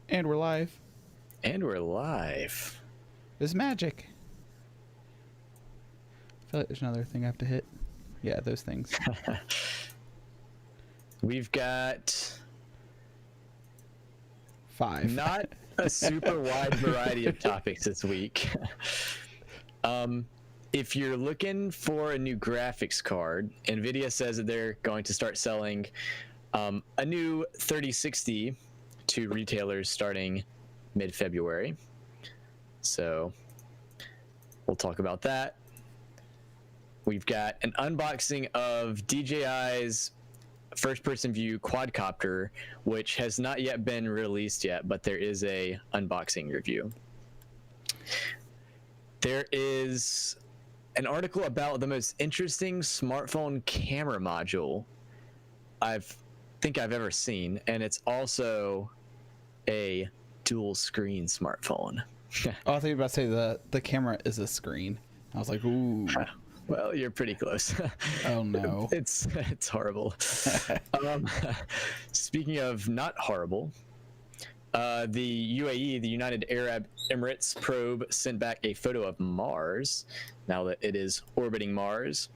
And we're live. And we're live. It's magic. I feel like there's another thing I have to hit. Yeah, those things. We've got 5. not a super wide variety of topics this week. If you're looking for a new graphics card, NVIDIA says that they're going to start selling a new 3060 to retailers starting mid-February. So we'll talk about that. We've got an unboxing of DJI's first-person view quadcopter, which has not yet been released yet, but there is a unboxing review. There is an article about the most interesting smartphone camera module I think I've ever seen, and it's also a dual screen smartphone. Oh, I thought you were about to say the camera is a screen. I was like, ooh. Well, you're pretty close. Oh no. It's horrible. Speaking of not horrible, the UAE, the United Arab Emirates probe, sent back a photo of Mars now that it is orbiting Mars.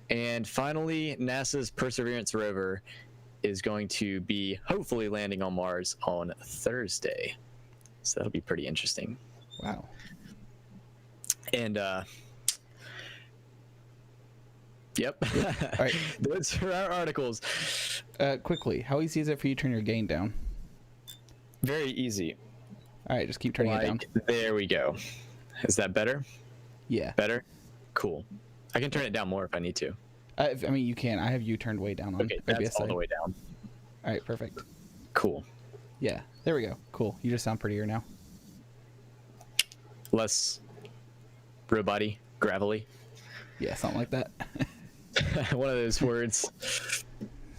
And finally, NASA's Perseverance rover is going to be hopefully landing on Mars on Thursday. So that'll be pretty interesting. Wow. And yep. All right. Those are our articles. Quickly, how easy is it for you to turn your gain down? Very easy. All right, just keep turning it down. There we go. Is that better? Yeah. Better? Cool. I can turn it down more if I need to. I mean, you can. I have you turned way down on Okay, OBS that's all side. the way down. All right, perfect. Cool. Yeah, there we go. Cool. You just sound prettier now. Less robot-y, gravelly. Yeah, something like that. One of those words.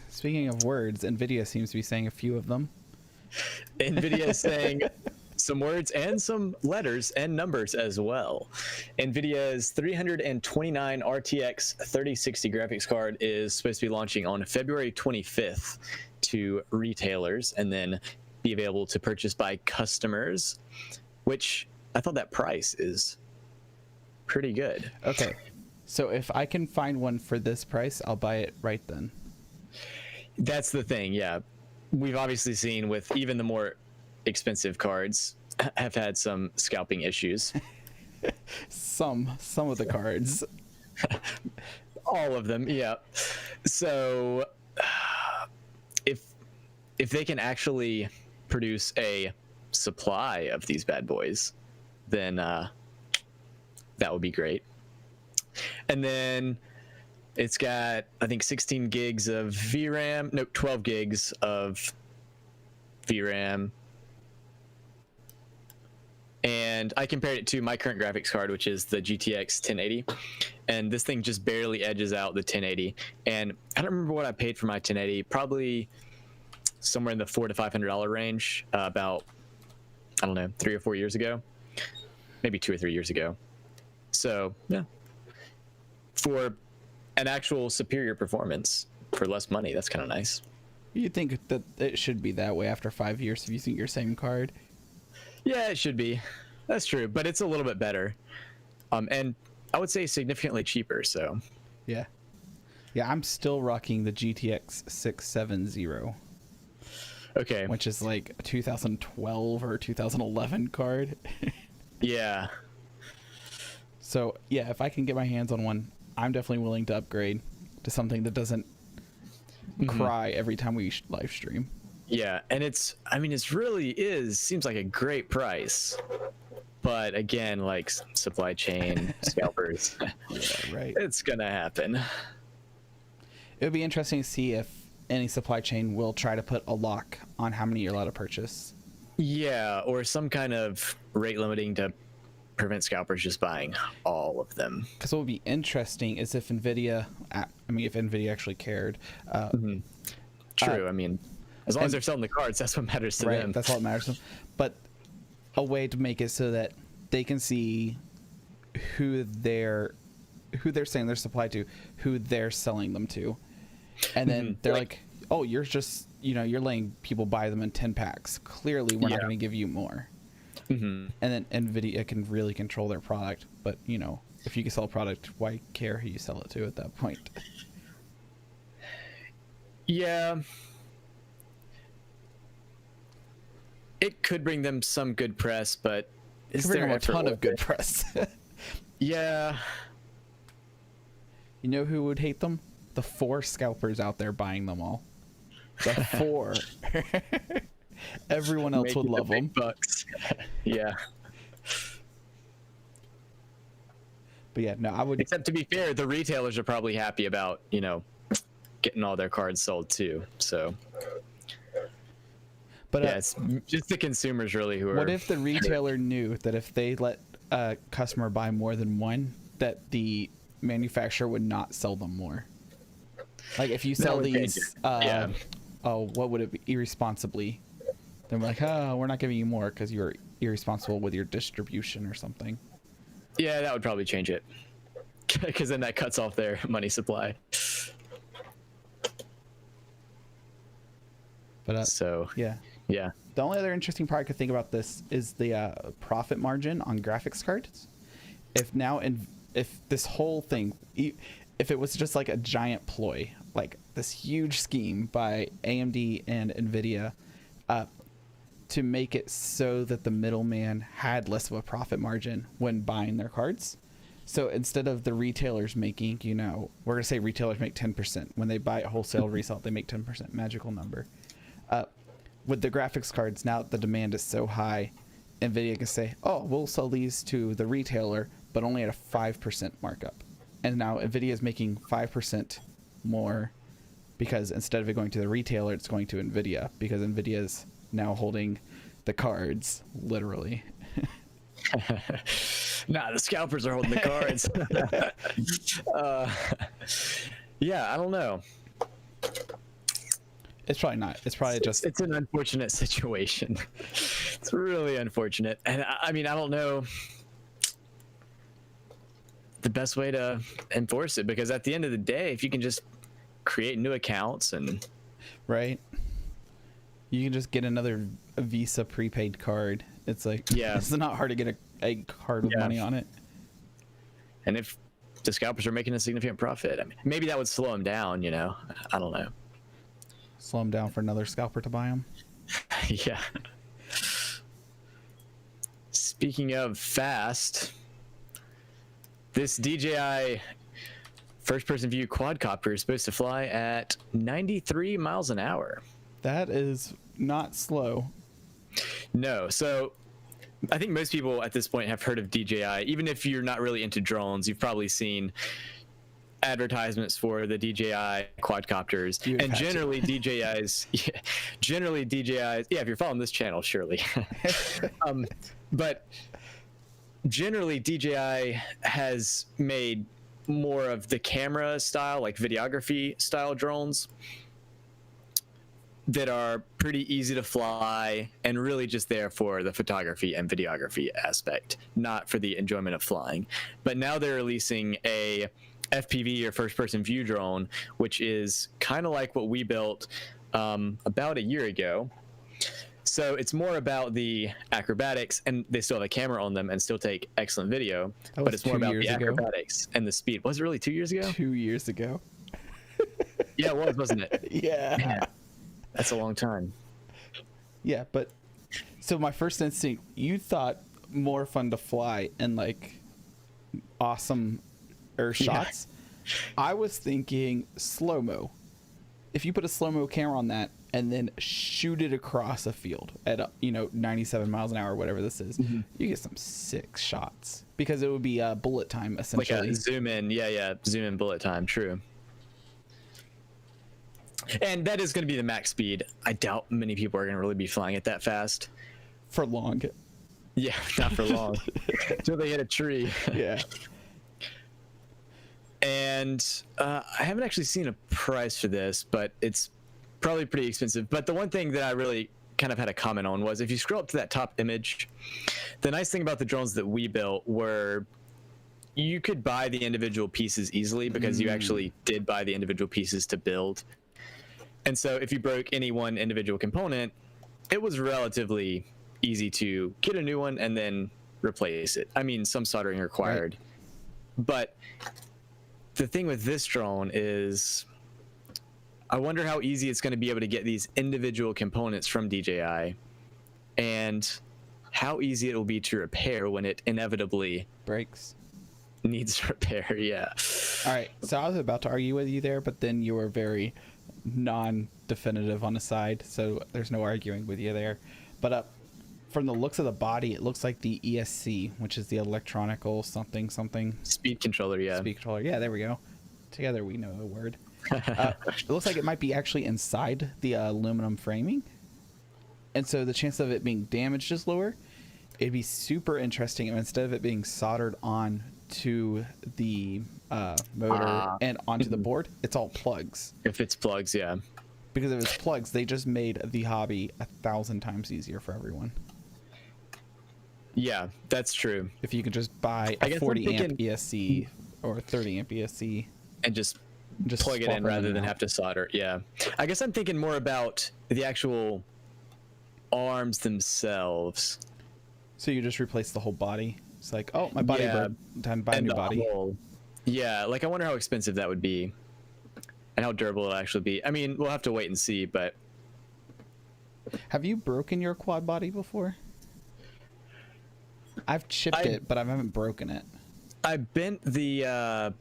Speaking of words, NVIDIA seems to be saying a few of them. NVIDIA is saying some words and some letters and numbers as well. NVIDIA's 329 RTX 3060 graphics card is supposed to be launching on February 25th to retailers and then be available to purchase by customers, which I thought that price is pretty good. Okay, so if I can find one for this price, I'll buy it right then. That's the thing, yeah. We've obviously seen with even the more expensive cards have had some scalping issues. Some of the cards. All of them, yeah. So if they can actually produce a supply of these bad boys, then that would be great. And then it's got, I think, 16 gigs of VRAM. No, 12 gigs of VRAM. And I compared it to my current graphics card, which is the GTX 1080. And this thing just barely edges out the 1080. And I don't remember what I paid for my 1080. Probably somewhere in the $400 to $500 range. About, I don't know, 3 or 4 years ago. Maybe 2 or 3 years ago. So, yeah. For an actual superior performance for less money, that's kind of nice. You'd think that it should be that way after 5 years of using your same card. Yeah, it should be. That's true, but it's a little bit better. And I would say significantly cheaper, so. Yeah. Yeah, I'm still rocking the GTX 670. Okay. Which is like a 2012 or 2011 card. Yeah. So, yeah, if I can get my hands on one, I'm definitely willing to upgrade to something that doesn't cry every time we live stream. Yeah, and it's, I mean, it's really is, seems like a great price. But again, like supply chain, scalpers, Yeah, right. it's going to happen. It would be interesting to see if any supply chain will try to put a lock on how many you're allowed to purchase. Yeah, or some kind of rate limiting to prevent scalpers just buying all of them. Because what would be interesting is if NVIDIA, if NVIDIA actually cared. True, I mean, as long as they're selling the cards, that's what matters to them. That's all that matters to them. But a way to make it so that they can see who they're saying they're supplied to, who they're selling them to, and then they're like oh, you're just, you're letting people buy them in 10 packs. Clearly, we're not going to give you more. Mm-hmm. And then NVIDIA can really control their product. But, if you can sell a product, why care who you sell it to at that point? Yeah. It could bring them some good press, but It's bring them a ton of good press. Yeah. You know who would hate them? The 4 scalpers out there buying them all. The 4. Everyone else would love them. Bucks. Yeah. But yeah, no, I would. Except to be fair, the retailers are probably happy about, getting all their cards sold too. So. But yeah, it's just the consumers really who are. What if the retailer knew that if they let a customer buy more than one, that the manufacturer would not sell them more? Like if you sell these, what would it be? Irresponsibly. Then we're like, oh, we're not giving you more because you're irresponsible with your distribution or something. Yeah, that would probably change it. Because then that cuts off their money supply. But so yeah. The only other interesting part I could think about this is the profit margin on graphics cards. If this whole thing, if it was just like a giant ploy, like this huge scheme by AMD and NVIDIA to make it so that the middleman had less of a profit margin when buying their cards. So instead of the retailers making, we're going to say retailers make 10%. When they buy at wholesale resale, they make 10%, magical number. With the graphics cards, now the demand is so high, NVIDIA can say, oh, we'll sell these to the retailer, but only at a 5% markup. And now NVIDIA is making 5% more because instead of it going to the retailer, it's going to NVIDIA because NVIDIA is now holding the cards, literally. Nah, the scalpers are holding the cards. Yeah, I don't know. It's probably not. It's probably just... It's an unfortunate situation. It's really unfortunate. And I mean, I don't know the best way to enforce it because at the end of the day, if you can just create new accounts and... Right. You can just get another Visa prepaid card. It's like, yeah, it's not hard to get a card with money on it. And if the scalpers are making a significant profit, I mean, maybe that would slow them down, I don't know. Slow them down for another scalper to buy them. Yeah. Speaking of fast, this DJI first-person view quadcopter is supposed to fly at 93 miles an hour. That is not slow. No. So I think most people at this point have heard of DJI. Even if you're not really into drones, you've probably seen advertisements for the DJI quadcopters. And generally DJI's, if you're following this channel, surely. But generally DJI has made more of the camera style, like videography style drones that are pretty easy to fly and really just there for the photography and videography aspect, not for the enjoyment of flying. But now they're releasing a FPV or first person view drone, which is kind of like what we built about a year ago. So it's more about the acrobatics, and they still have a camera on them and still take excellent video, but it's more about the acrobatics and the speed. Was it really 2 years ago? 2 years ago. Yeah, it was, wasn't it? Yeah. Man, that's a long time. Yeah, but so my first instinct, you thought more fun to fly and like awesome shots. I was thinking slow-mo. If you put a slow-mo camera on that and then shoot it across a field at 97 miles an hour, whatever this is, you get some sick shots because it would be bullet time essentially. Like a zoom in, zoom in bullet time. True. And that is going to be the max speed. I doubt many people are going to really be flying it that fast for long. Yeah, not for long. Until they hit a tree. Yeah. And I haven't actually seen a price for this, but it's probably pretty expensive. But the one thing that I really kind of had a comment on was if you scroll up to that top image, the nice thing about the drones that we built were you could buy the individual pieces easily because you actually did buy the individual pieces to build. And so if you broke any one individual component, it was relatively easy to get a new one and then replace it. I mean, some soldering required. Right. But the thing with this drone is, I wonder how easy it's going to be able to get these individual components from DJI, and how easy it will be to repair when it inevitably breaks, needs repair. Yeah. All right. So I was about to argue with you there, but then you were very non-definitive on the side, so there's no arguing with you there. But from the looks of the body, it looks like the ESC, which is the electronical something speed controller. Yeah. Speed controller. Yeah, there we go. Together we know the word. It looks like it might be actually inside the aluminum framing, and so the chance of it being damaged is lower. It'd be super interesting if instead of it being soldered on to the motor and onto the board, it's all plugs. If it's plugs, yeah. Because if it's plugs, they just made the hobby 1,000 times easier for everyone. Yeah, that's true. If you could just buy a 40 amp ESC or 30 amp ESC and just plug it in rather than have to solder. Yeah. I guess I'm thinking more about the actual arms themselves. So you just replace the whole body? It's like, oh, my body broke. Time to buy a new body. Yeah, like I wonder how expensive that would be and how durable it'll actually be. I mean, we'll have to wait and see, but... Have you broken your quad body before? I've chipped it, but I haven't broken it. I bent the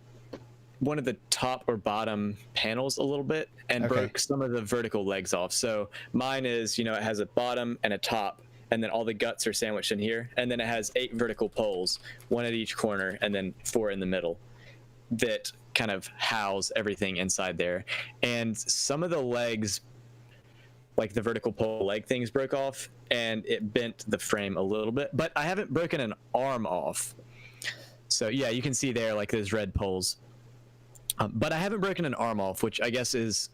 one of the top or bottom panels a little bit and broke some of the vertical legs off. So mine is, you know, it has a bottom and a top, and then all the guts are sandwiched in here, and then it has 8 vertical poles, 1 at each corner and then 4 in the middle, that kind of house everything inside there. And some of the legs, like the vertical pole leg things, broke off and it bent the frame a little bit, but I haven't broken an arm off. So yeah, you can see there like those red poles, but I haven't broken an arm off, which I guess is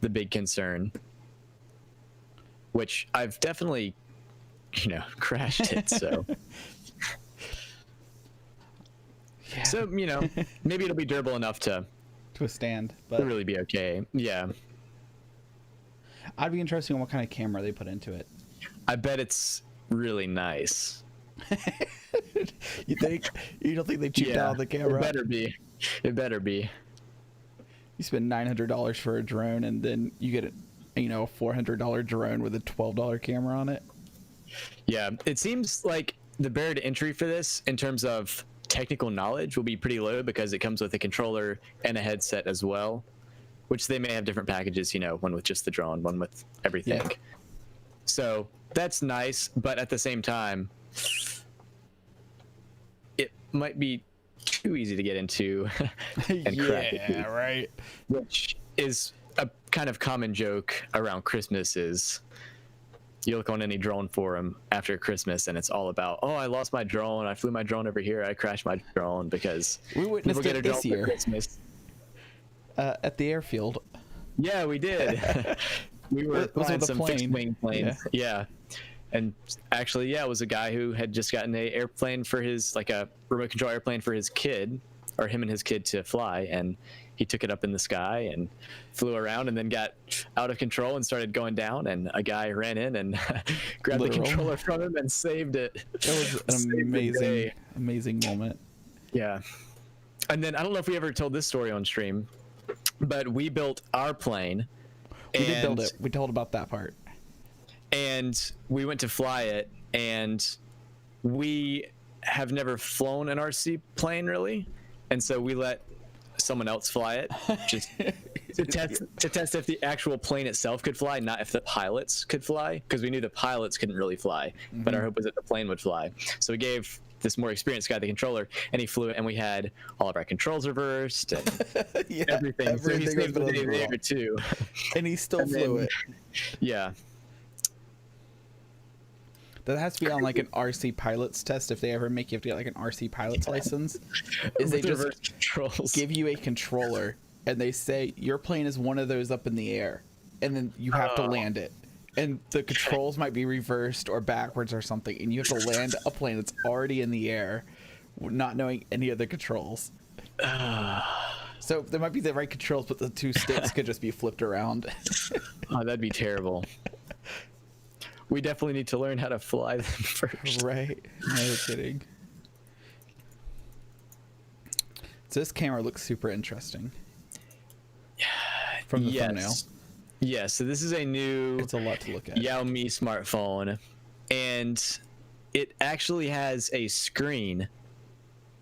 the big concern, which I've definitely, you know, crashed it. So yeah. So, you know, maybe it'll be durable enough to withstand, but really be okay. Yeah. I'd be interested in what kind of camera they put into it. I bet it's really nice. You don't think they cheaped out on the camera? It better be. It better be. You spend $900 for a drone, and then you get a $400 drone with a $12 camera on it. Yeah, it seems like the barrier to entry for this, in terms of technical knowledge, will be pretty low because it comes with a controller and a headset as well, which they may have different packages. You know, one with just the drone, one with everything. Yeah. So that's nice, but at the same time, it might be too easy to get into and crack it. Yeah, right. Which is a kind of common joke around Christmas. Is you look on any drone forum after Christmas and it's all about, oh, I lost my drone, I flew my drone over here, I crashed my drone, because we witnessed it this year for Christmas. At the airfield. Yeah, we did. We were flying some fixed wing planes. Yeah. And actually, yeah, it was a guy who had just gotten an airplane for his, like a remote control airplane for his kid, or him and his kid to fly. And he took it up in the sky and flew around, and then got out of control and started going down. And a guy ran in and grabbed the controller from him and saved it. That was an amazing moment. Yeah. And then I don't know if we ever told this story on stream, but we built our plane. We did build it. We told about that part. And we went to fly it, and we have never flown an RC plane really, and so we let someone else fly it, just to test if the actual plane itself could fly, not if the pilots could fly, because we knew the pilots couldn't really fly, but our hope was that the plane would fly. So we gave this more experienced guy the controller, and he flew it, and we had all of our controls reversed and everything. So he saved the day there too, and he still flew it. Yeah. That has to be on like an RC pilot's test if they ever make you have to get like an RC pilot's license. Is they just give you a controller and they say your plane is one of those up in the air, and then you have to land it, and the controls might be reversed or backwards or something, and you have to land a plane that's already in the air, not knowing any of the controls. So So there might be the right controls, but the two sticks could just be flipped around. Oh, that'd be terrible. We definitely need to learn how to fly them first. Right. No kidding. So this camera looks super interesting. From the thumbnail. Yes, so this is a new It's a lot to look at. Xiaomi smartphone, and it actually has a screen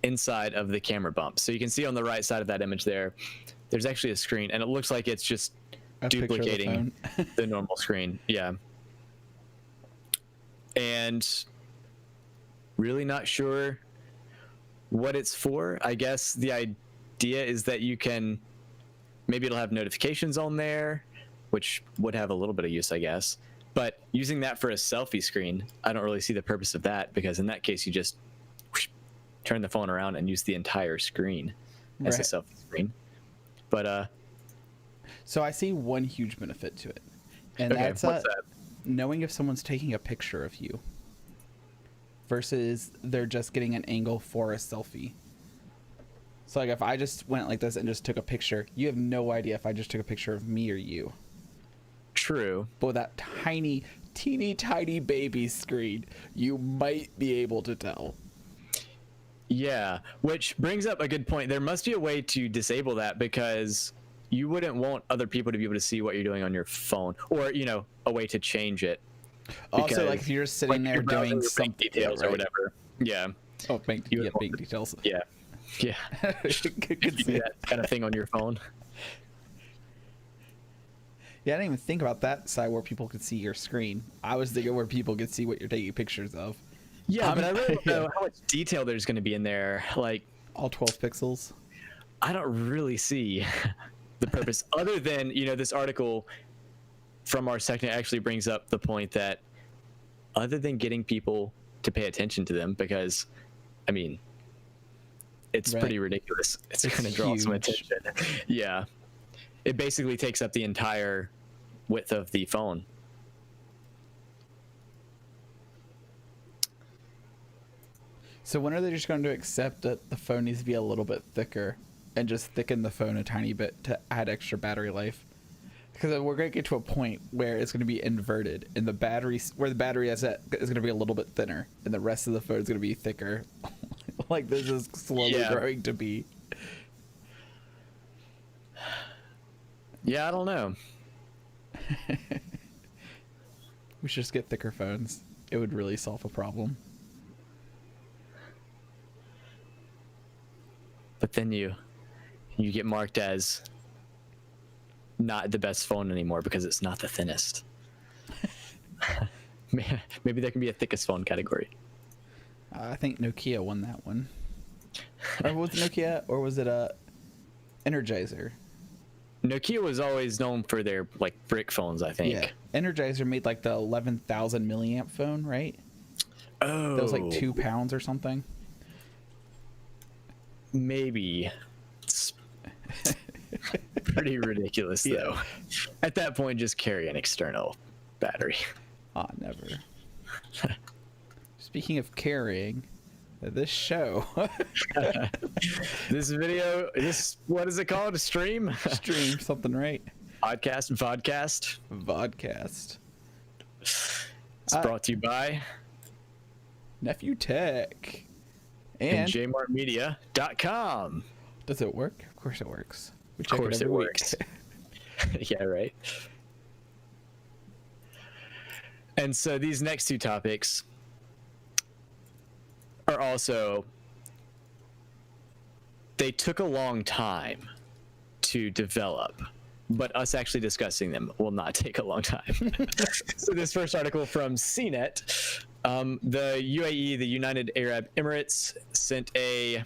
inside of the camera bump. So you can see on the right side of that image there's actually a screen, and it looks like it's just A picture of the duplicating phone. the normal screen. Yeah. And really not sure what it's for. I guess the idea is that you can, maybe it'll have notifications on there, which would have a little bit of use, I guess. But using that for a selfie screen, I don't really see the purpose of that, because in that case, you just turn the phone around and use the entire screen as a selfie screen. But so I see one huge benefit to it, and okay, that's what's that? knowing if someone's taking a picture of you versus they're just getting an angle for a selfie. So like if I just went like this and just took a picture, you have no idea if I just took a picture of me or you. True. But with that tiny, teeny tiny baby screen, you might be able to tell. Yeah, which brings up a good point. There must be a way to disable that, because you wouldn't want other people to be able to see what you're doing on your phone, or, you know, a way to change it. Also, like if you're just sitting there you're browsing doing your some bank details or whatever. Yeah. Oh, bank details. Yeah. Yeah. Could You see do it. that kind of thing on your phone. Yeah, I didn't even think about that side where people could see your screen. I was thinking where people could see what you're taking pictures of. Yeah, but I really don't know how much detail there's going to be in there. Like, all 12 pixels. I don't really see the purpose, other than, you know, this article from our section actually brings up the point that other than getting people to pay attention to them, because, I mean, it's pretty ridiculous. It's going to draw some attention. Yeah. It basically takes up the entire width of the phone. So when are they just going to accept that the phone needs to be a little bit thicker and just thicken the phone a tiny bit to add extra battery life? Because we're going to get to a point where it's going to be inverted, and the battery, where the battery is at, is going to be a little bit thinner, and the rest of the phone is going to be thicker. Like this is slowly growing to be. Yeah, I don't know. We should just get thicker phones. It would really solve a problem. But then you get marked as not the best phone anymore because it's not the thinnest. Maybe there can be a thickest phone category. I think Nokia won that one. Or was it Nokia, or was it Energizer? Nokia was always known for their like brick phones, I think. Yeah, Energizer made like the 11,000 milliamp phone, right? Oh, That was like 2 pounds or something. Maybe. It's pretty ridiculous, though. At that point, just carry an external battery. Ah, never. Speaking of carrying, this show This video, what is it called? A stream? stream something, right? Vodcast. Vodcast. It's brought to you by Nephew Tech. and And jmartmedia.com. does it work? Of course it works. We Of check course it every it week. works. Yeah, right. And so these next two topics are also, they took a long time to develop, but us actually discussing them will not take a long time. So this first article from CNET, the UAE, the United Arab Emirates, sent a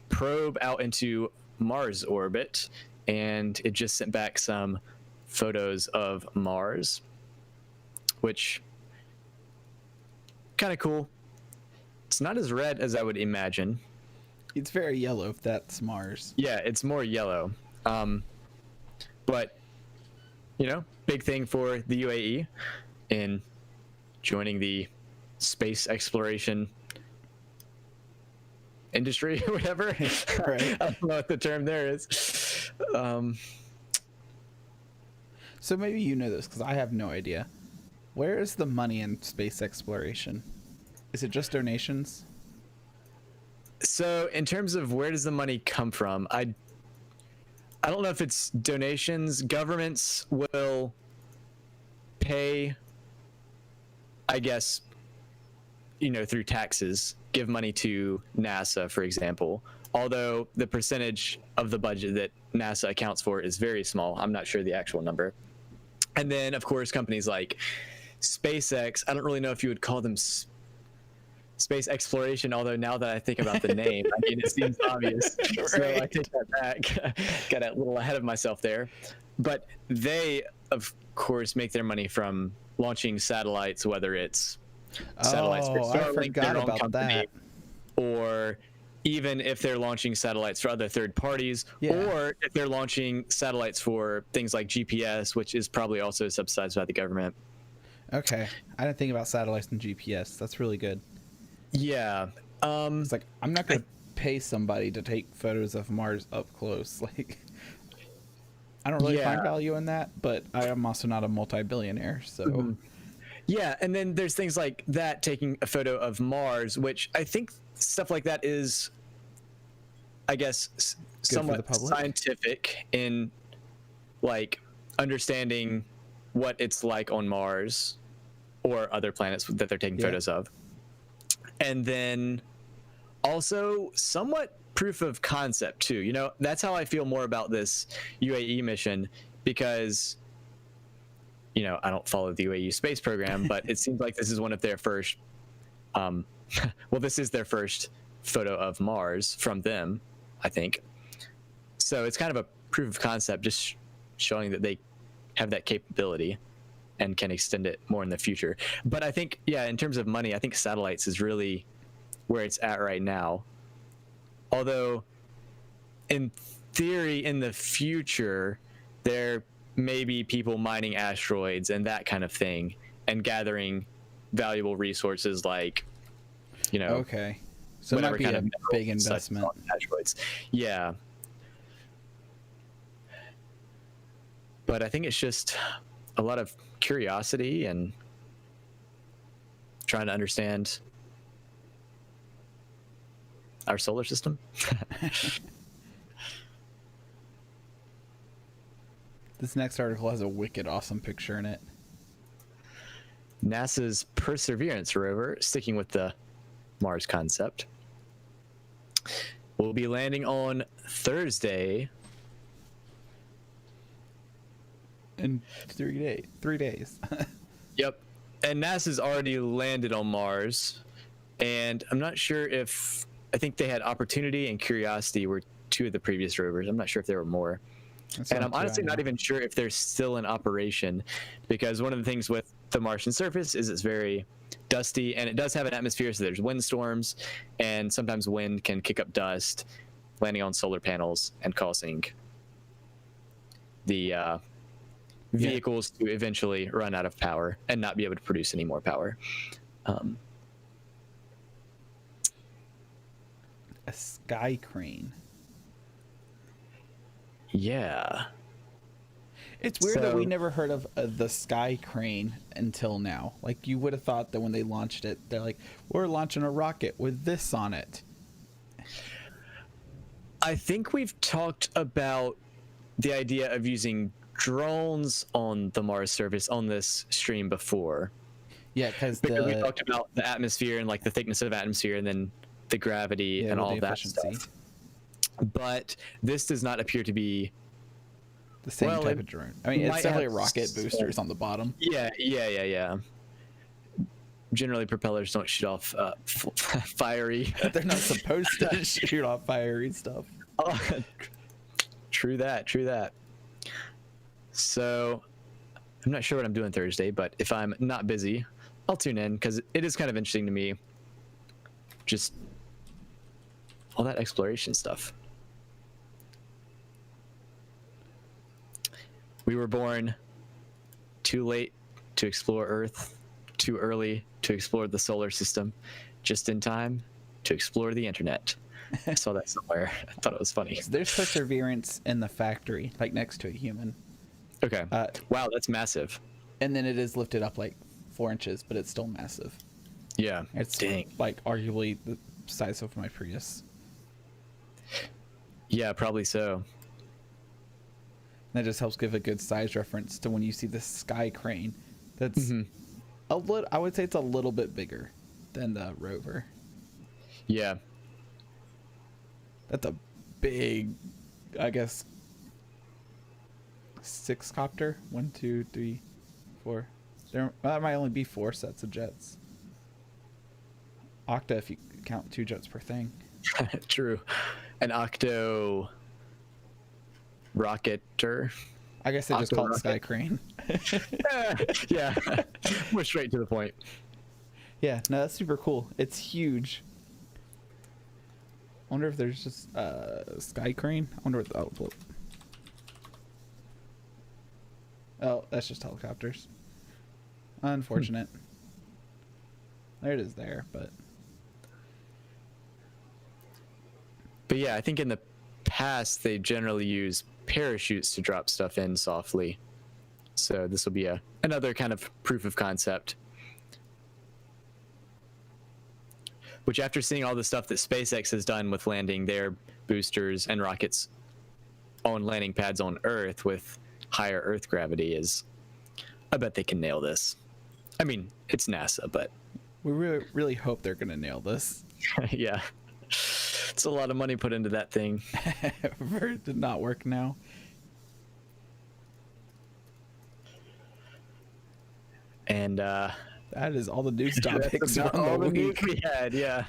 probe out into Mars orbit, and it just sent back some photos of Mars, which kind of cool. It's not as red as I would imagine. It's very yellow if that's Mars. Yeah, it's more yellow. But, you know, big thing for the UAE in joining the space exploration industry or whatever. Right. I don't know what the term there is. So maybe you know this because I have no idea. Where is the money in space exploration? Is it just donations? So in terms of where does the money come from, I don't know if it's donations. Governments will pay, I guess, through taxes, give money to NASA, for example. Although the percentage of the budget that NASA accounts for is very small. I'm not sure the actual number. And then, of course, companies like SpaceX, I don't really know if you would call them space exploration, although now that I think about the name, I mean, it seems obvious. Right. So I take that back. Got a little ahead of myself there. But they, of course, make their money from launching satellites, whether it's satellites for Starlink, I forgot their own about company, that. or even if they're launching satellites for other third parties, or if they're launching satellites for things like GPS, which is probably also subsidized by the government. Okay. I didn't think about satellites and GPS. That's really good. Yeah. It's like, I'm not going to pay somebody to take photos of Mars up close. Like, I don't really find value in that, but I am also not a multi-billionaire, so... Mm-hmm. Yeah, and then there's things like that, taking a photo of Mars, which I think stuff like that is, I guess, somewhat scientific in, like, understanding what it's like on Mars or other planets that they're taking photos of. And then also somewhat proof of concept, too. That's how I feel more about this UAE mission, because... I don't follow the UAE space program, but it seems like this is one of their first, this is their first photo of Mars from them, I think. So it's kind of a proof of concept, just showing that they have that capability and can extend it more in the future. But I think, in terms of money, I think satellites is really where it's at right now. Although, in theory, in the future, there maybe people mining asteroids and that kind of thing, and gathering valuable resources like, okay, so it might be a big investment. Asteroids. Yeah, but I think it's just a lot of curiosity and trying to understand our solar system. This next article has a wicked awesome picture in it. NASA's Perseverance rover, sticking with the Mars concept, will be landing on Thursday. In 3 days. Yep. And NASA's already landed on Mars. And I'm not sure I think they had Opportunity and Curiosity were two of the previous rovers. I'm not sure if there were more. And I'm honestly not even sure if they're still in operation, because one of the things with the Martian surface is it's very dusty, and it does have an atmosphere, so there's windstorms, and sometimes wind can kick up dust, landing on solar panels and causing the vehicles to eventually run out of power and not be able to produce any more power. A sky crane. Yeah. It's weird that we never heard of the Sky Crane until now. Like, you would have thought that when they launched it, they're like, we're launching a rocket with this on it. I think we've talked about the idea of using drones on the Mars surface on this stream before. Yeah, because we talked about the atmosphere and like the thickness of atmosphere and then the gravity and all that stuff. But this does not appear to be the same type of drone. I mean, it's definitely rocket boosters on the bottom. Yeah. Generally, propellers don't shoot off fiery. They're not supposed to shoot off fiery stuff. Oh, true that. So, I'm not sure what I'm doing Thursday, but if I'm not busy, I'll tune in, because it is kind of interesting to me. Just all that exploration stuff. We were born too late to explore Earth, too early to explore the solar system, just in time to explore the internet. I saw that somewhere. I thought it was funny. There's perseverance in the factory, like next to a human. Okay. Wow, that's massive. And then it is lifted up like 4 inches, but it's still massive. Yeah. It's Dang. like arguably the size of my Prius. Yeah, probably so. That just helps give a good size reference to when you see the Sky Crane. That's a little. I would say it's a little bit bigger than the Rover. Yeah. That's a big, I guess, 6 copter. 1, 2, 3, 4. That might only be 4 sets of jets. Octa, if you count 2 jets per thing. True. An Octo Rocketer. I guess they just call it Octo Sky rocket. Crane. Yeah. We're straight to the point. Yeah, no, that's super cool. It's huge. I wonder if there's just Sky Crane. I wonder what the oh, that's just helicopters. Unfortunate. There it is there, but yeah, I think in the past they generally use parachutes to drop stuff in softly. So this will be another kind of proof of concept. Which, after seeing all the stuff that SpaceX has done with landing their boosters and rockets on landing pads on Earth with higher Earth gravity, I bet they can nail this. I mean, it's NASA, but we really hope they're gonna nail this. yeah, it's a lot of money put into that thing. It did not work now. And that is all the news topics that's about from all the the news week. we had. Yeah,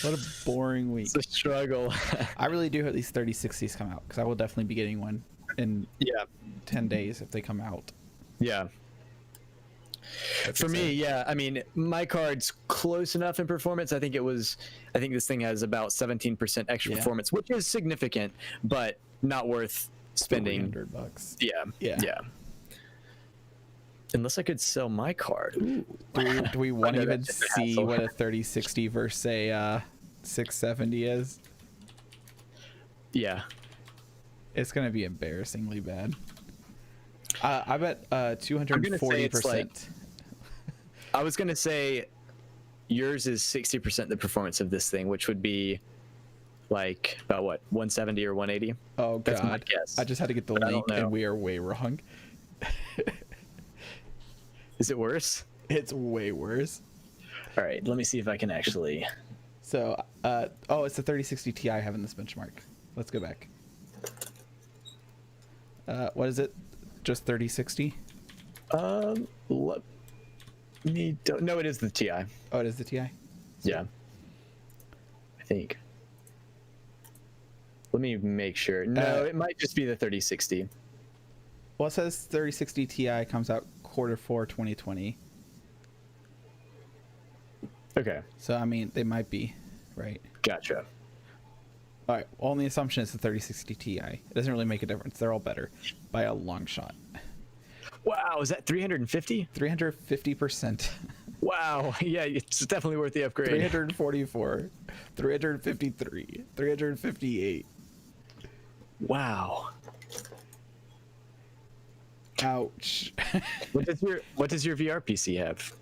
What a boring week. it's a struggle. I really do hope these 3060s come out, because I will definitely be getting one in Yeah, 10 days if they come out. yeah. That's For me, exciting. yeah. I mean, my card's close enough in performance. I think this thing has about 17% extra Yeah. performance, which is significant, but not worth spending. $300. Yeah, Yeah. yeah. Unless I could sell my card. Ooh. Do we want to know even that's just a see hassle. what a 3060 versus a 670 is? Yeah. It's gonna be embarrassingly bad. I bet gonna say it's 240%. I was gonna say yours is 60% the performance of this thing, which would be like about what, 170 or 180? Oh That's my god! guess. I just had to get the But I link, don't know. and we are way wrong. Is it worse? It's way worse. All right, let me see if I can actually. So, oh, it's the 3060 Ti having this benchmark. Let's go back. What is it? Just 3060? Let me. No, it is the Ti. Oh, it is the Ti. Yeah. I think. Let me make sure. No, it might just be the 3060. Well, it says 3060 Ti comes out Q4 2020. Okay, So, I mean, they might be right. gotcha. All right. Well, on the assumption it's the 3060 Ti. It doesn't really make a difference. They're all better by a long shot. Wow, is that 350? 350%. Wow, yeah, it's definitely worth the upgrade. 344. 353. 358. Wow. Ouch. What does your VR PC have?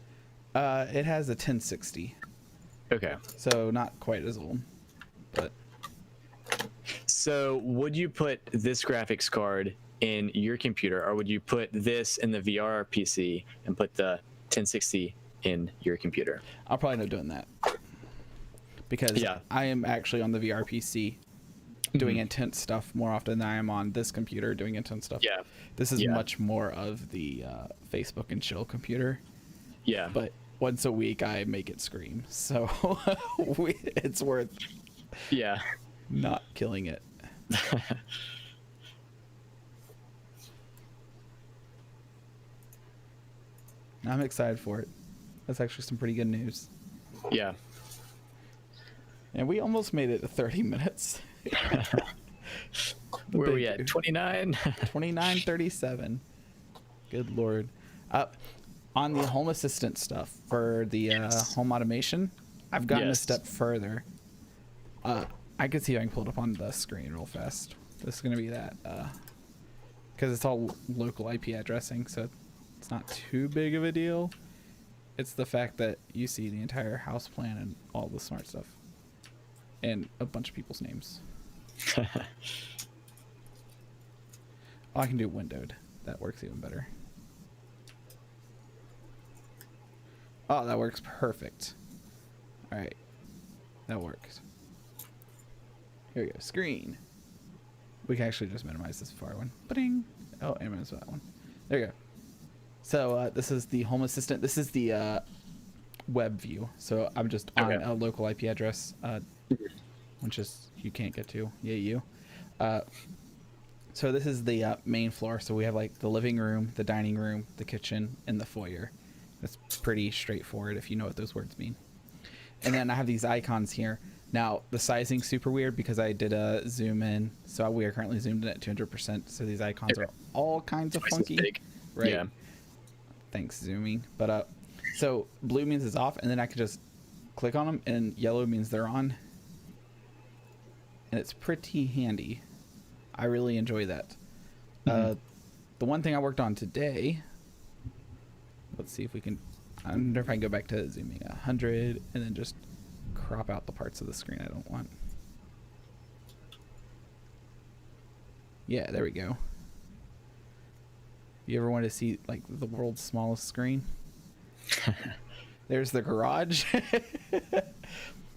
It has a 1060. Okay. So not quite as old. But So would you put this graphics card in your computer, or would you put this in the VR PC and put the 1060 in your computer? I'll probably end up doing that. Because Yeah. I am actually on the VR PC doing intense stuff more often than I am on this computer doing intense stuff. Yeah. This is Yeah. much more of the Facebook and chill computer. Yeah. But once a week I make it scream. So it's worth yeah. not killing it. I'm excited for it. That's actually some pretty good news. Yeah. And we almost made it to 30 minutes. Where are we big- at? 29? 29:37. Good lord. On the home assistant stuff for the home automation, I've gotten Yes. a step further. I could see if I can pull it up on the screen real fast. This is gonna be that because it's all local IP addressing, so it's not too big of a deal. It's the fact that you see the entire house plan and all the smart stuff and a bunch of people's names. Oh, I can do windowed. That works even better. Oh, that works perfect. All right, that works. Here we go. Screen. We can actually just minimize this far one. Ba-ding. Oh, and minimize that one. There you go. So this is the Home Assistant. This is the web view. So I'm just on a local IP address, which is you can't get to. Yeah, you. So this is the main floor. So we have like the living room, the dining room, the kitchen, and the foyer. That's pretty straightforward if you know what those words mean. And then I have these icons here. Now the sizing's super weird because I did a zoom in. So we are currently zoomed in at 200%. So these icons are all kinds of funky. Right. Yeah. Thanks, zooming. But so blue means it's off, and then I could just click on them, and yellow means they're on. And it's pretty handy. I really enjoy that. The one thing I worked on today. Let's see if we can. I wonder if I can go back to zooming 100 and then just crop out the parts of the screen I don't want. Yeah, there we go. You ever want to see like the world's smallest screen? There's the garage.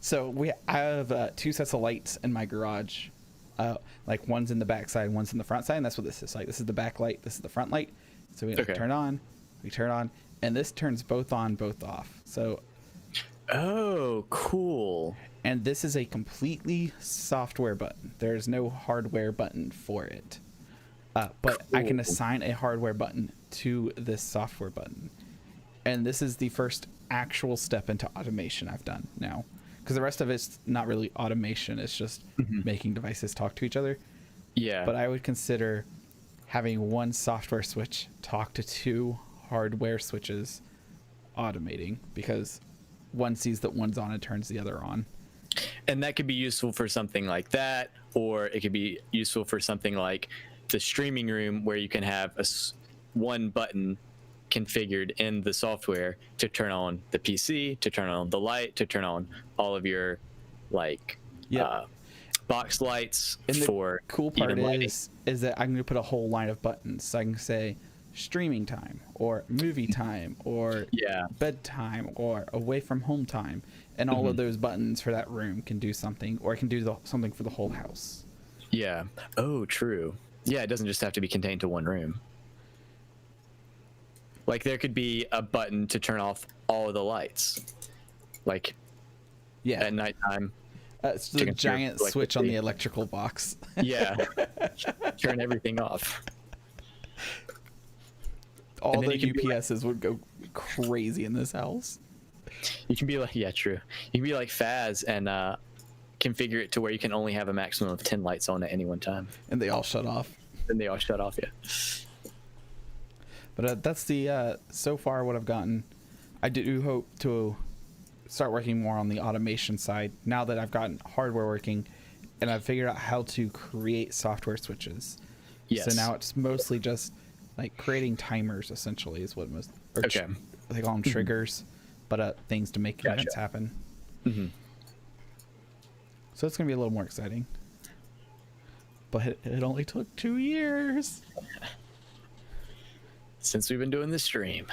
So I have 2 sets of lights in my garage. Like one's in the back side, one's in the front side, and that's what this is. Like this is the back light, this is the front light. So we turn on, and this turns both on, both off. So oh, cool. And this is a completely software button. There's no hardware button for it. But cool. I can assign a hardware button to this software button. And this is the first actual step into automation I've done now. Because the rest of it's not really automation. It's just making devices talk to each other. Yeah. But I would consider having one software switch talk to 2 hardware switches automating, because one sees that one's on and turns the other on. And that could be useful for something like that, or it could be useful for something like the streaming room, where you can have one button configured in the software to turn on the PC, to turn on the light, to turn on all of your like box lights. And for the cool part is that I'm going to put a whole line of buttons. So I can say streaming time, or movie time, or bedtime, or away from home time, and all of those buttons for that room can do something, or it can do something for the whole house. Yeah. Oh, true. Yeah, it doesn't just have to be contained to one room. Like there could be a button to turn off all of the lights, like at nighttime. It's the giant switch on the electrical box. Yeah, turn everything off. All the UPSs would go crazy in this house. You can be like, yeah, true. You can be like Faz and configure it to where you can only have a maximum of 10 lights on at any one time. And they all shut off. And they all shut off, yeah. But that's the so far what I've gotten. I do hope to start working more on the automation side now that I've gotten hardware working, and I've figured out how to create software switches. Yes. So now it's mostly just like creating timers, essentially, is what most. Or they call them triggers, but things to make events happen. So it's gonna be a little more exciting. But it only took 2 years. Since we've been doing this stream.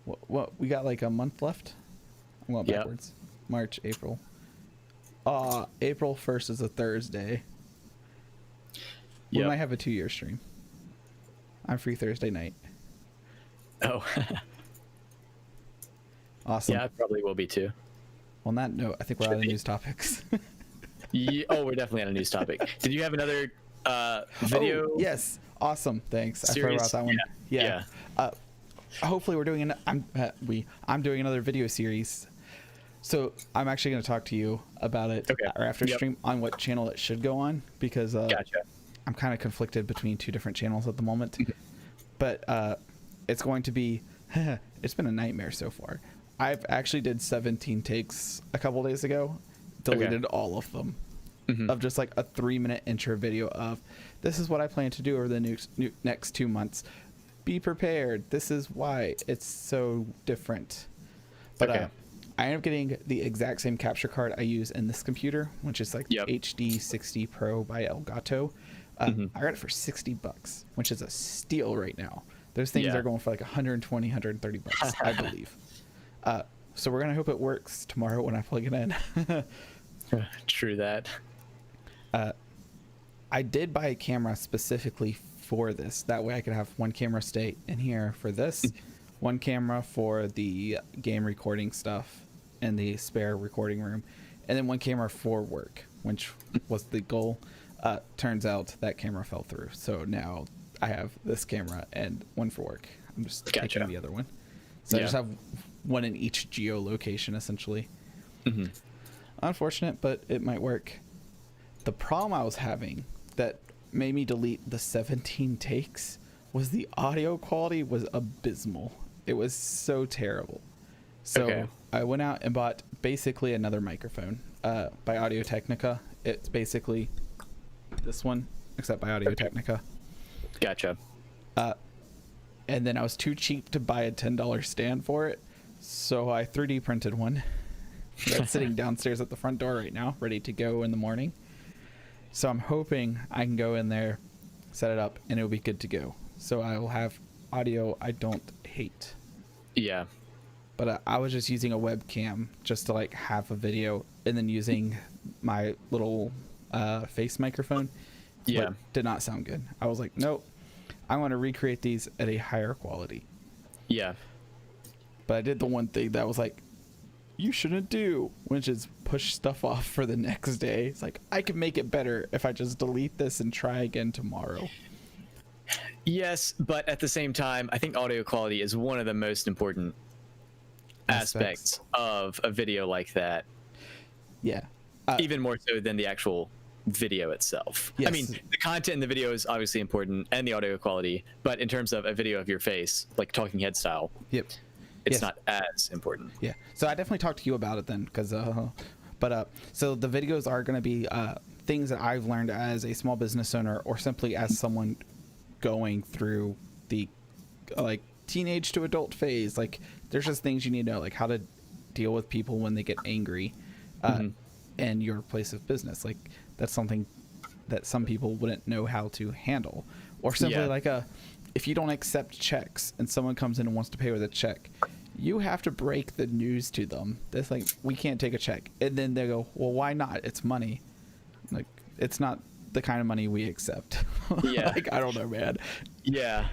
What we got like a month left? I'm going backwards. March, April. April 1st is a Thursday. We might have a 2-year stream. I'm free Thursday night. Oh. Awesome. Yeah, I probably will be too. On that note, I think we're out of news topics. We're definitely on a news topic. Did you have another video? Oh, yes. Awesome. Thanks. Series? I forgot about that one. Hopefully we're doing I'm doing another video series. So I'm actually going to talk to you about it or after stream on what channel it should go on, because I'm kind of conflicted between 2 different channels at the moment. But it's going to be it's been a nightmare so far. I've actually did 17 takes a couple days ago. deleted all of them. Of just like a 3-minute intro video of this is what I plan to do over the next 2 months. Be prepared. This is why it's so different. But I ended up getting the exact same capture card I use in this computer, which is like the HD60 Pro by Elgato. I got it for $60, which is a steal right now. Those things are going for like 120, 130 bucks, I believe. So we're gonna hope it works tomorrow when I plug it in. True that. I did buy a camera specifically for this. That way I could have one camera stay in here for this, one camera for the game recording stuff in the spare recording room, and then one camera for work, which was the goal. Turns out that camera fell through. So now I have this camera and one for work. I'm just taking the other one. So I just have one in each geolocation essentially. Unfortunate, but it might work. The problem I was having that made me delete the 17 takes was the audio quality was abysmal. It was so terrible. So I went out and bought basically another microphone by Audio-Technica. It's basically this one, except by Audio-Technica. Gotcha. And then I was too cheap to buy a $10 stand for it, so I 3D printed one. That's sitting downstairs at the front door right now, ready to go in the morning. So I'm hoping I can go in there, set it up, and it'll be good to go. So I will have audio I don't hate. Yeah. But I was just using a webcam just to like have a video, and then using my little face microphone. Yeah. Did not sound good. I was like, nope, I want to recreate these at a higher quality. Yeah. But I did the one thing that was like, you shouldn't do, which is push stuff off for the next day. It's like, I can make it better if I just delete this and try again tomorrow. Yes, but at the same time, I think audio quality is one of the most important aspects of a video like that. Yeah. Even more so than the actual video itself. Yes. I mean, the content in the video is obviously important, and the audio quality, but in terms of a video of your face, like talking head style, it's not as important. Yeah. So I definitely talked to you about it then, because so the videos are going to be things that I've learned as a small business owner, or simply as someone going through the like teenage to adult phase. Like there's just things you need to know, like how to deal with people when they get angry in your place of business. Like that's something that some people wouldn't know how to handle, or simply like if you don't accept checks and someone comes in and wants to pay with a check, you have to break the news to them. That's like, we can't take a check. And then they go, well, why not? It's money. Like, it's not the kind of money we accept. Yeah. Like, I don't know, man. Yeah.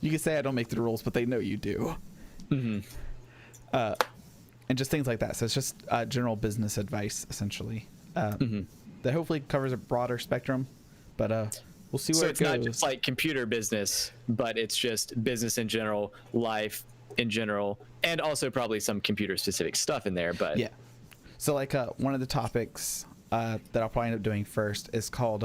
You can say I don't make the rules, but they know you do. And just things like that. So it's just general business advice, essentially. That hopefully covers a broader spectrum, but we'll see where So it it's goes. not just like computer business, but it's just business in general, life in general, and also probably some computer specific stuff in there. But yeah. So like one of the topics that I'll probably end up doing first is called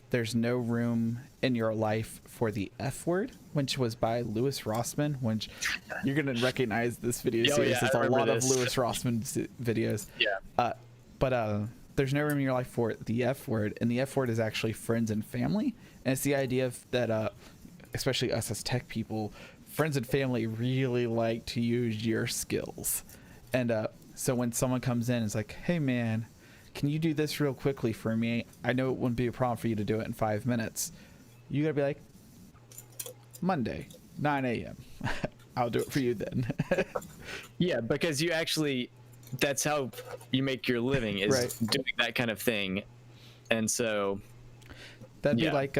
"There's No Room in Your Life for the F Word," which was by Louis Rossman. Which you're gonna recognize this video series. It's a lot of Louis Rossman videos. Yeah. But there's no room in your life for the F word, and the F word is actually friends and family. And it's the idea of that, especially us as tech people, friends and family really like to use your skills. And so when someone comes in and is like, hey man, can you do this real quickly for me? I know it wouldn't be a problem for you to do it in 5 minutes. You gotta be like, Monday, 9 a.m. I'll do it for you then. Yeah, because you actually, that's how you make your living, is doing that kind of thing. And so that'd be like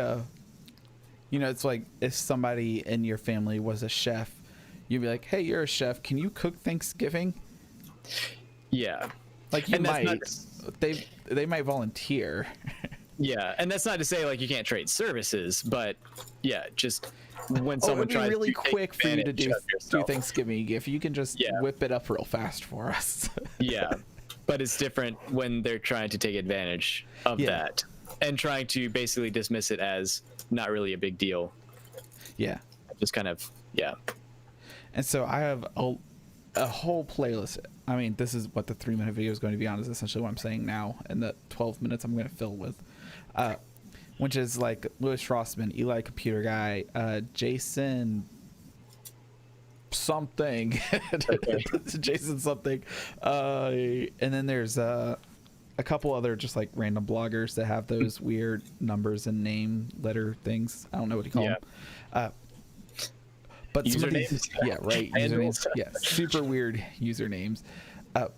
it's like if somebody in your family was a chef, you'd be like, hey, you're a chef, can you cook Thanksgiving? Yeah. Like you might, they might volunteer. Yeah, and that's not to say like you can't trade services, but yeah, just when someone tries really to quick for you to do yourself. Thanksgiving, if you can just whip it up real fast for us. Yeah, but it's different when they're trying to take advantage of that and trying to basically dismiss it as not really a big deal. Yeah, just kind of And so I have a whole playlist. I mean, this is what the 3-minute video is going to be on, is essentially what I'm saying now, and the 12 minutes I'm going to fill with, which is like Louis Rossman, Eli Computer Guy, Jason something, Okay. Jason something, and then there's a couple other just like random bloggers that have those weird numbers and name letter things. I don't know what you call Yeah. them. But some of these, Usernames? yeah, right, Handles? usernames, yeah, super weird usernames, and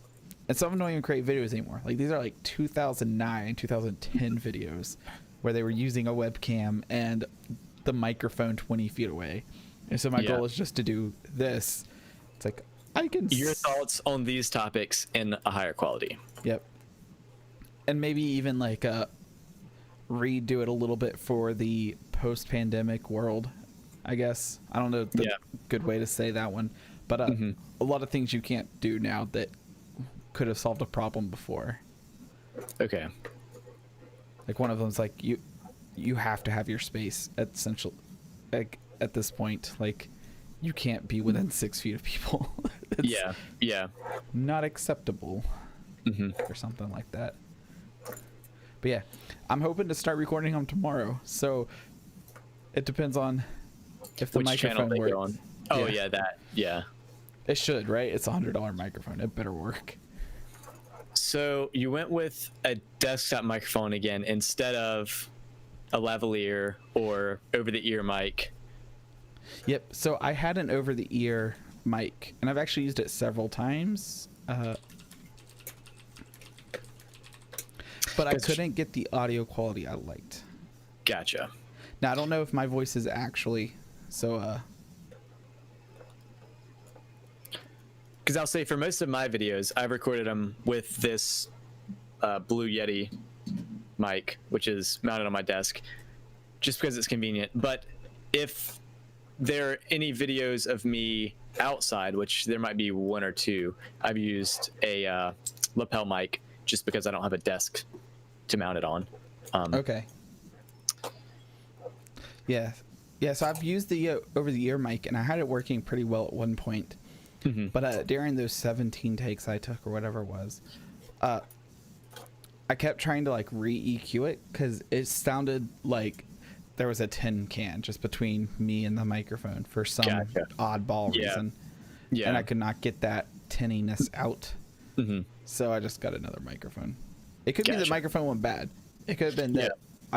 some of them don't even create videos anymore. Like these are like 2009, 2010 videos where they were using a webcam and the microphone 20 feet away. And so my Yeah. goal is just to do this. It's like I can. Your thoughts on these topics in a higher quality. Yep. And maybe even like redo it a little bit for the post-pandemic world, I guess. I don't know the Yeah. good way to say that one, but a lot of things you can't do now that could have solved a problem before. Okay. Like one of them's like you have to have your space at essential, like at this point, like you can't be within 6 feet of people. It's Yeah. not acceptable, or something like that. But yeah, I'm hoping to start recording them tomorrow. So it depends on if the Which channel microphone they works. go on? Oh yeah, that. Yeah. It should, right? It's $100 microphone. It better work. So you went with a desktop microphone again instead of a lavalier or over-the-ear mic. Yep. So I had an over-the-ear mic, and I've actually used it several times. But I couldn't get the audio quality I liked. Gotcha. Now, I don't know if my voice is actually so Because I'll say for most of my videos, I've recorded them with this Blue Yeti mic, which is mounted on my desk, just because it's convenient. But if there are any videos of me outside, which there might be one or two, I've used a lapel mic just because I don't have a desk to mount it on. okay. Yeah. Yeah, so I've used the over-the-ear mic, and I had it working pretty well at one point. But during those 17 takes I took, or whatever it was, I kept trying to like re-EQ it because it sounded like there was a tin can just between me and the microphone for some Gotcha. oddball Yeah. reason. Yeah. And I could not get that tinniness out. So I just got another microphone. It could be the Gotcha. microphone went bad. It could have been that Yeah.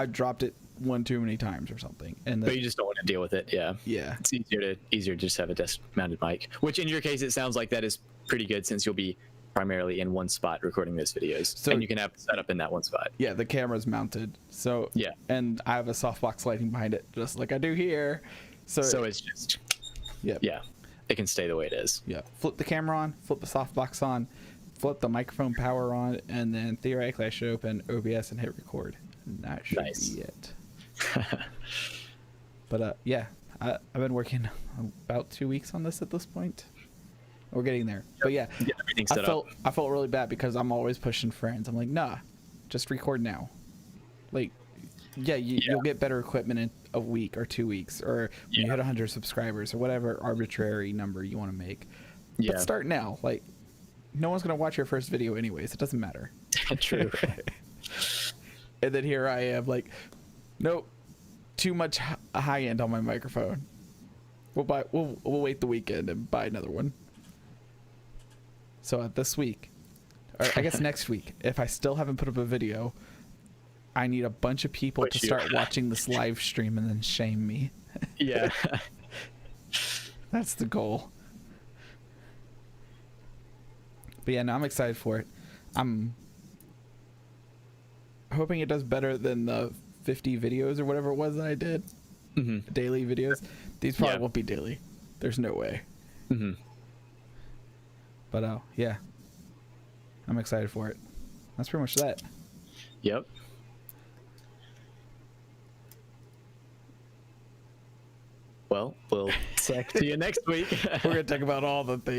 I dropped it one too many times or something. And But you just don't want to deal with it. Yeah. yeah. It's easier to just have a desk mounted mic, which in your case, it sounds like that is pretty good since you'll be primarily in one spot recording those videos. So- And you can have it set up in that one spot. Yeah, the camera's mounted. So Yeah. and I have a softbox lighting behind it, just like I do here. So it's just, yeah, yeah, it can stay the way it is. yeah. Flip the camera on, flip the softbox on, flip the microphone power on, and then theoretically I should open OBS and hit record. And that should Nice. be it. But yeah, I've been working about 2 weeks on this at this point. We're getting there. But yeah, Get everything I set felt up. I felt really bad because I'm always pushing friends. I'm like, nah, just record now. Like, yeah, you'll get better equipment in a week or 2 weeks, or when you hit 100 subscribers or whatever arbitrary number you want to make. Yeah. But start now. Like, no one's gonna watch your first video anyways. It doesn't matter. True. And then here I am, like, nope, too much high end on my microphone. We'll wait the weekend and buy another one. So this week, or I guess next week, if I still haven't put up a video, I need a bunch of people Push to you. start watching this live stream and then shame me. Yeah. That's the goal. But yeah, no, I'm excited for it. I'm hoping it does better than the 50 videos or whatever it was that I did. Daily videos. These probably Yeah. won't be daily. There's no way. But yeah, I'm excited for it. That's pretty much that. Yep. Well, we'll talk to you next week. We're gonna talk about all the things.